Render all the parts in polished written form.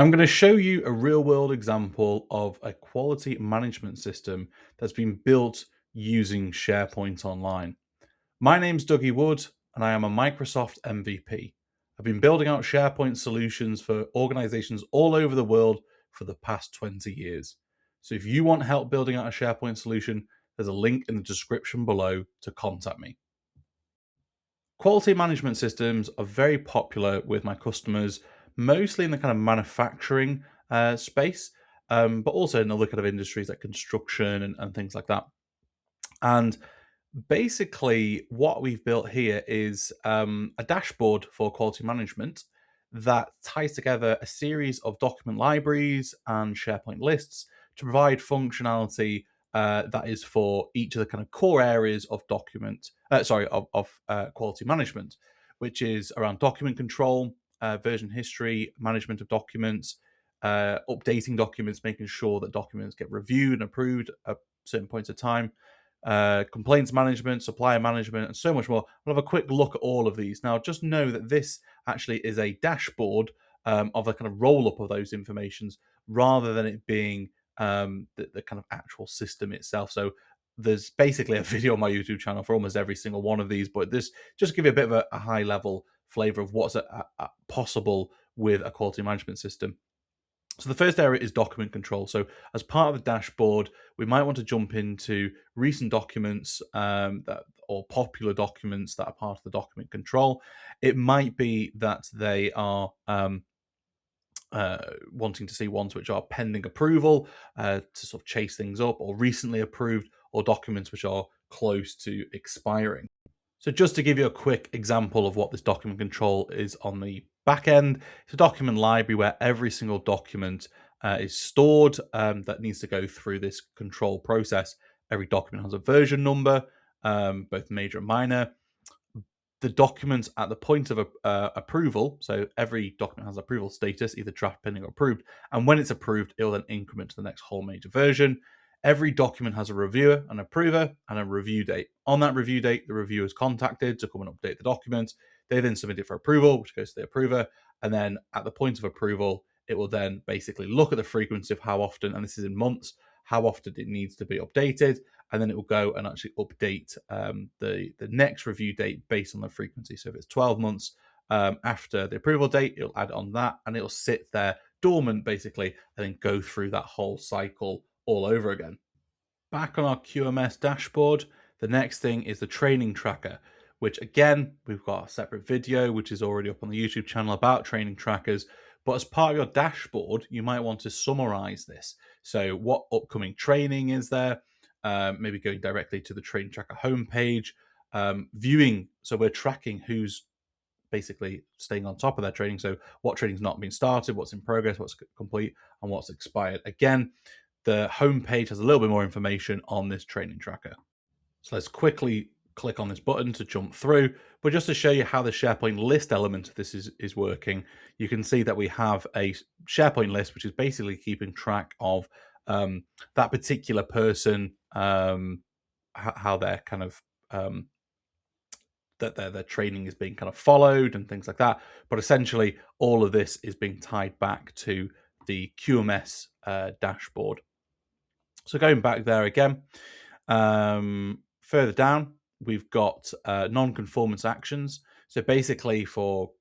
I'm going to show you a real-world example of a quality management system that's been built using SharePoint Online. My name's Dougie Wood, and I am a Microsoft MVP. I've been building out SharePoint solutions for organizations all over the world for the past 20 years. So if you want help building out a SharePoint solution, there's a link in the description below to contact me. Quality management systems are very popular with my customers, mostly in the kind of manufacturing space, but also in other kind of industries like construction and things like that. And basically, what we've built here is a dashboard for quality management that ties together a series of document libraries and SharePoint lists to provide functionality that is for each of the kind of core areas of quality management, which is around document control, version history, management of documents, updating documents, making sure that documents get reviewed and approved at certain points of time, complaints management, supplier management, and so much more. I'll have a quick look at all of these. Now, just know that this actually is a dashboard of a kind of roll-up of those informations rather than it being the kind of actual system itself. So there's basically a video on my YouTube channel for almost every single one of these, but this just give you a bit of a high-level flavor of what's possible with a quality management system. So the first area is document control. So as part of the dashboard, we might want to jump into recent documents or popular documents that are part of the document control. It might be that they are wanting to see ones which are pending approval to sort of chase things up, or recently approved, or documents which are close to expiring. So just to give you a quick example of what this document control is on the back end, it's a document library where every single document is stored that needs to go through this control process. Every document has a version number, both major and minor. The documents at the point of approval, so every document has approval status, either draft, pending, or approved, and when it's approved, it will then increment to the next whole major version. Every document has a reviewer, an approver, and a review date. On that review date, the reviewer is contacted to come and update the document. They then submit it for approval, which goes to the approver, and then at the point of approval, it will then basically look at the frequency of how often, and this is in months, how often it needs to be updated, and then it will go and actually update the next review date based on the frequency. So if it's 12 months after the approval date, it'll add on that, and it'll sit there dormant basically, and then go through that whole cycle all over again. Back on our QMS dashboard, the next thing is the training tracker, which again, we've got a separate video, which is already up on the YouTube channel about training trackers. But as part of your dashboard, you might want to summarize this. So what upcoming training is there? Maybe going directly to the training tracker homepage, viewing. So we're tracking who's basically staying on top of their training. So what training's not been started, what's in progress, what's complete, and what's expired. Again, the homepage has a little bit more information on this training tracker. So let's quickly click on this button to jump through. But just to show you how the SharePoint list element of this is working, you can see that we have a SharePoint list, which is basically keeping track of that particular person, how they're kind of that their training is being kind of followed and things like that. But essentially, all of this is being tied back to the QMS dashboard. So going back there again, further down, we've got non-conformance actions. So basically for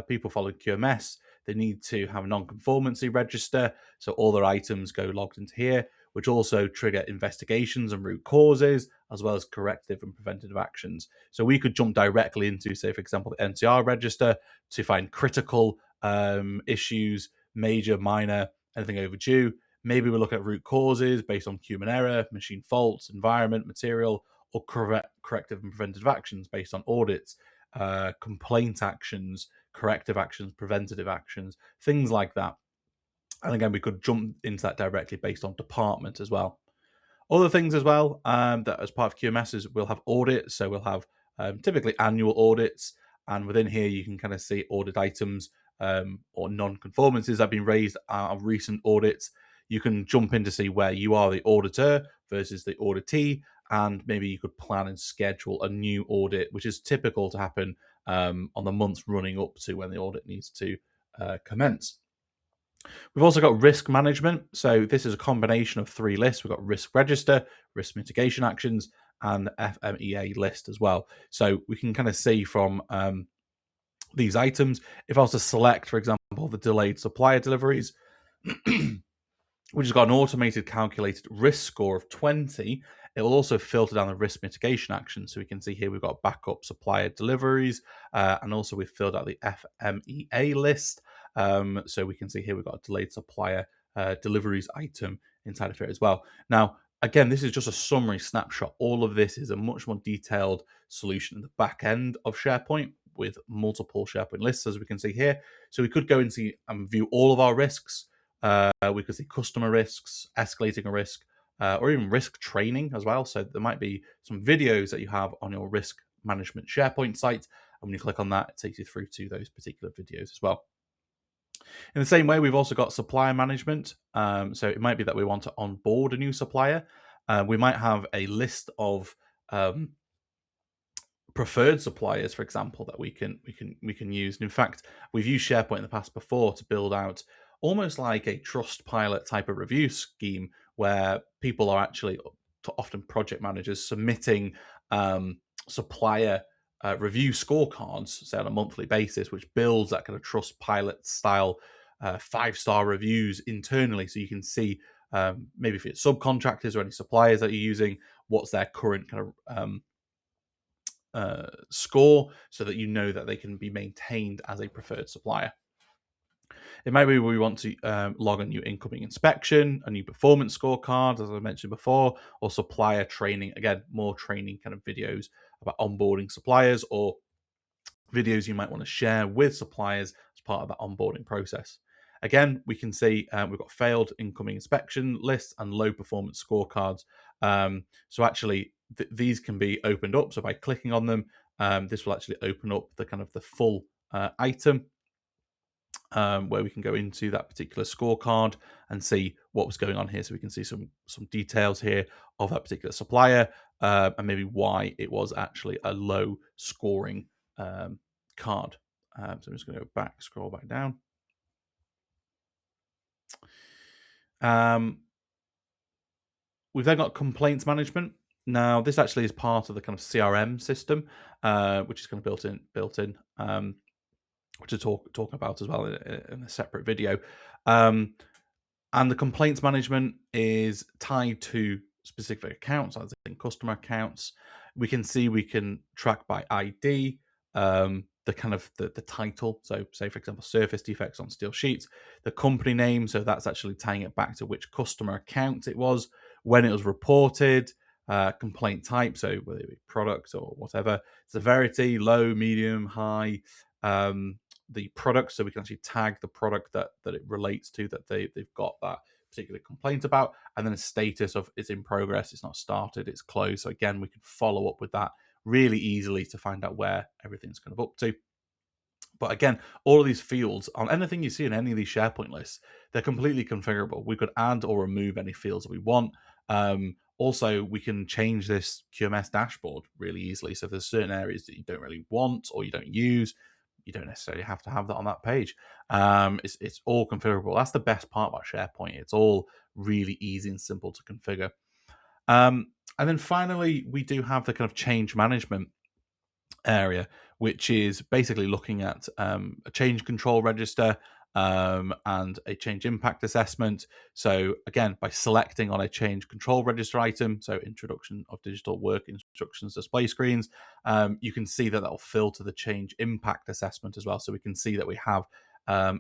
people following QMS, they need to have a non-conformancy register. So all their items go logged into here, which also trigger investigations and root causes, as well as corrective and preventative actions. So we could jump directly into, say, for example, the NCR Register to find critical issues, major, minor, anything overdue. Maybe we'll look at root causes based on human error, machine faults, environment, material, or corrective and preventative actions based on audits, complaint actions, corrective actions, preventative actions, things like that. And again, we could jump into that directly based on department as well. Other things as well that as part of QMS we'll have audits. So we'll have typically annual audits. And within here, you can kind of see audit items or non-conformances that have been raised out of recent audits. You can jump in to see where you are the auditor versus the auditee. And maybe you could plan and schedule a new audit, which is typical to happen on the months running up to when the audit needs to commence. We've also got risk management. So this is a combination of 3 lists. We've got risk register, risk mitigation actions, and FMEA list as well. So we can kind of see from these items, if I was to select, for example, the delayed supplier deliveries, which has got an automated calculated risk score of 20, it will also filter down the risk mitigation actions. So we can see here we've got backup supplier deliveries, and also we've filled out the FMEA list. So we can see here we've got a delayed supplier deliveries item inside of here as well. Now, again, this is just a summary snapshot. All of this is a much more detailed solution in the back end of SharePoint with multiple SharePoint lists, as we can see here. So we could go and see and view all of our risks. We could see customer risks, escalating a risk, or even risk training as well. So there might be some videos that you have on your risk management SharePoint site. And when you click on that, it takes you through to those particular videos as well. In the same way, we've also got supplier management. So it might be that we want to onboard a new supplier. We might have a list of preferred suppliers, for example, that we can use. And in fact, we've used SharePoint in the past before to build out almost like a Trustpilot type of review scheme where people are actually, often project managers, submitting supplier review scorecards, say on a monthly basis, which builds that kind of Trustpilot style 5-star reviews internally, so you can see maybe if it's subcontractors or any suppliers that you're using, what's their current kind of score, so that you know that they can be maintained as a preferred supplier. It might be we want to log a new incoming inspection, a new performance scorecard, as I mentioned before, or supplier training. Again, more training kind of videos about onboarding suppliers, or videos you might want to share with suppliers as part of that onboarding process. Again, we can see we've got failed incoming inspection lists and low performance scorecards. So actually, these can be opened up. So by clicking on them, this will actually open up the kind of the full item, where we can go into that particular scorecard and see what was going on here. So we can see some details here of that particular supplier, and maybe why it was actually a low scoring card. So I'm just going to go back, scroll back down. We've then got complaints management. Now, this actually is part of the kind of CRM system, which is kind of built in, which we'll talk about as well in a separate video. And the complaints management is tied to specific accounts, as in customer accounts. We can see we can track by ID, the kind of the title. So say, for example, surface defects on steel sheets, the company name. So that's actually tying it back to which customer account it was, when it was reported, complaint type. So whether it be product or whatever, severity, low, medium, high, the product. So we can actually tag the product that it relates to, that they've got that particular complaint about, and then a status of it's in progress, it's not started, it's closed. So again, we can follow up with that really easily to find out where everything's kind of up to. But again, all of these fields on anything you see in any of these SharePoint lists, they're completely configurable. We could add or remove any fields that we want. Also, we can change this QMS dashboard really easily. So if there's certain areas that you don't really want or you don't use, you don't necessarily have to have that on that page. It's all configurable. That's the best part about SharePoint. It's all really easy and simple to configure. And then finally, we do have the kind of change management area, which is basically looking at a change control register and a change impact assessment. So again, by selecting on a change control register item, so introduction of digital work instructions display screens, you can see that will filter the change impact assessment as well. So we can see that we have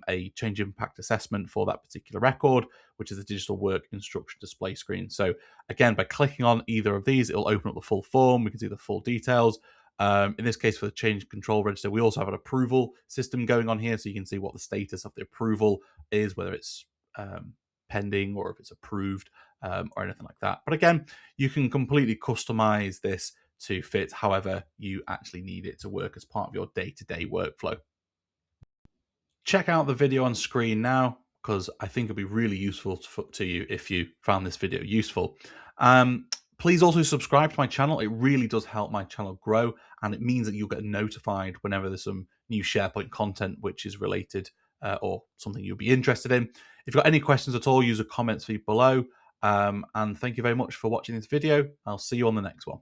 a change impact assessment for that particular record, which is the digital work instruction display screen. So again, by clicking on either of these, it'll open up the full form. We can see the full details. In this case, for the change control register, we also have an approval system going on here, so you can see what the status of the approval is, whether it's pending or if it's approved, or anything like that. But again, you can completely customize this to fit however you actually need it to work as part of your day-to-day workflow. Check out the video on screen now, because I think it'll be really useful to you if you found this video useful. Please also subscribe to my channel. It really does help my channel grow, and it means that you'll get notified whenever there's some new SharePoint content which is related or something you'll be interested in. If you've got any questions at all, use the comments feed below. And thank you very much for watching this video. I'll see you on the next one.